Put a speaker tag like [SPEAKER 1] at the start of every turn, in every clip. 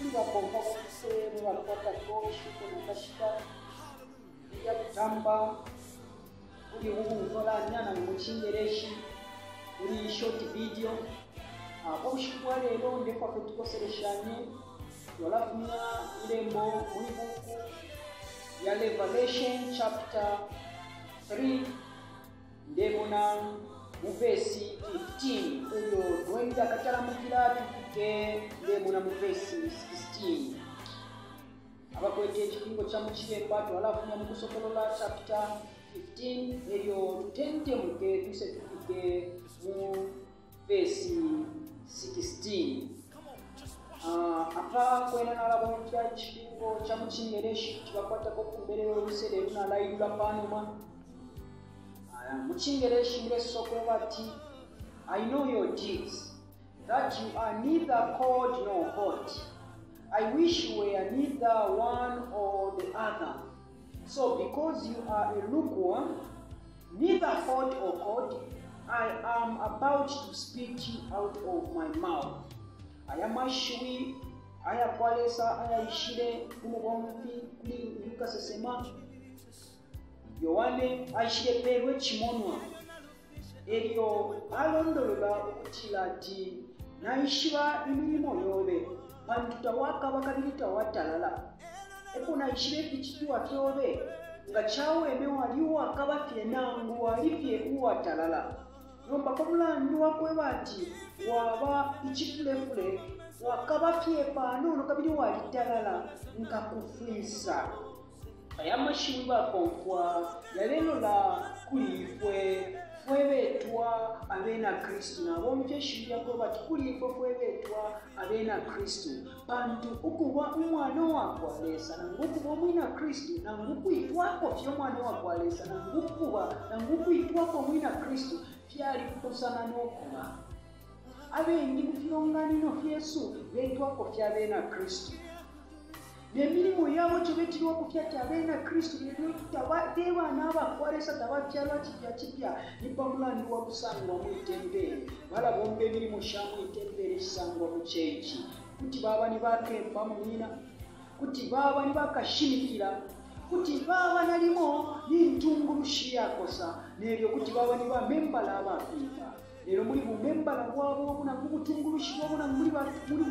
[SPEAKER 1] kuli bakompa kuse mwakwata koshi kuna kashika ya kutamba kuli uvuvala nyana mu Kingereshi kuli short video kwa ushikwa lero ndipo tukosereshanye walafuna ilembo muri buku ya Revelation chapter 3 ndemona mu verse 15 uyo gwenda katala mukira tuke ndemona mu verse 16 abakwete ekikingo kya mukiyemba twalafuna mu kusokolola chapter 15 eyo tutente muke tuse tufike mu verse 16 apa kwena nalabo kya ekikingo kya mukingereshi kibakwatako ku mbere y'oluseera lunalayirula panoma mu Kingereshi ng'esooka bati I know your deeds, that you are neither cold nor hot. I wish you were neither one or the other. So because you are a lukewarm, neither hot or cold, I am about to spit you out of my mouth. Ayamashiwi, ayakwalesa, ayishire, umugomvi, kuli yukasesema, Yohane aishire perwe chimonwa eryo alondolola okutila ati naishiba imirimo yobe bantu tawaka bakabiri tawatalala epo naishire kichituwa kyobe nga chawe emewaliwo akabafye nangu walifye uwatalala nomba komulandu wakwe bati waba ichifulefule wakabafye pano nokabiri walitalala nkakufisa ayamashiwi bakonkwa yalenola kulifwe fwebetwa abena Kristu nabo mukeshiya ko bati kulifwe fwebetwa abena Kristu bantu ukuba umwana wakwalesa nangukuba mwina Kristu nangukwitwako fyo mwana wakwalesa nangukwitwako mwina Kristu fyali kukosana n'okuba abengi kufyonganino fyesu betwako fyabena Kristu Nemilimo yabo kyebetirwa kufyata abena Kristu teba n'abakwalesa tabakyalwa kipya nibamulandu wa kusangwa mu itembere bala bombe emirimu shamu itembere kisangwa mu kyeki kuti baba ni bakemba munina kuti baba ni bakashimikira kuti baba nalimo n'intungulushi yakosa neryo kuti baba ni bamemba l'abafifa lero muri bumembala bwabo buna kubutungulushi bwabo na muri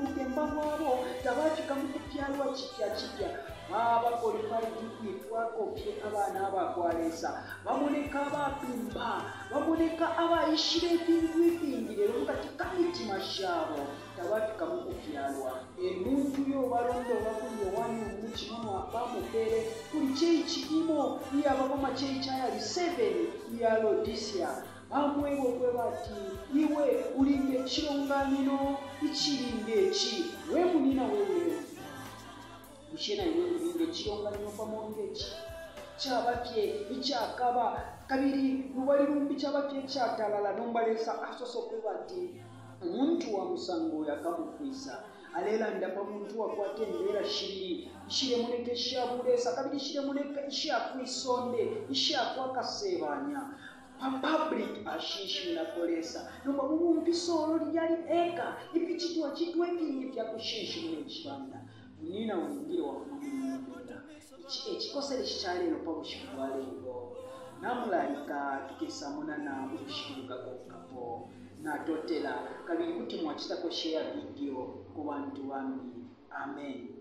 [SPEAKER 1] bukemba bwabo tabafika mu kupyalwa kipya baba kolifari kwitwako fye abana abakwalesa bamoneka abapimba bamoneka abayishire bintu lero ngati kamitima shabo tabafika mu kupyalwa emuntu yo balondola kuli Yohani omukinono abamupere kuli kyekirimo yababoma kyekyayali 7 ya Laodicea amwebo kwe bati iwe ulinge ekirunganiro ikiringe eki we munina wewe ushena iwe ulinge ekirunganiro pamonge eki kyabapye ikyakaba kabiri lubali lumbi kyabapye kyatalala nombalesa asoso kwe bati omuntu wa musango yakamufisa alela ndapa muntu wakwate endera shiri ishire muneke shabulesa kabiri shire muneke ishakwisonde ishakwakasebanya public ashishi nakolesa nomba mumpisolo lyali eka ipichitwa chitwekingi vya kushishi munekishibanda munina wengire wakumumunda ekikosere kikyalero pabushiku bwalero namulalika tukesamunana ubushiku gagokapo natotela kabiri kuti mwachitako share video ku bantu bambi amen.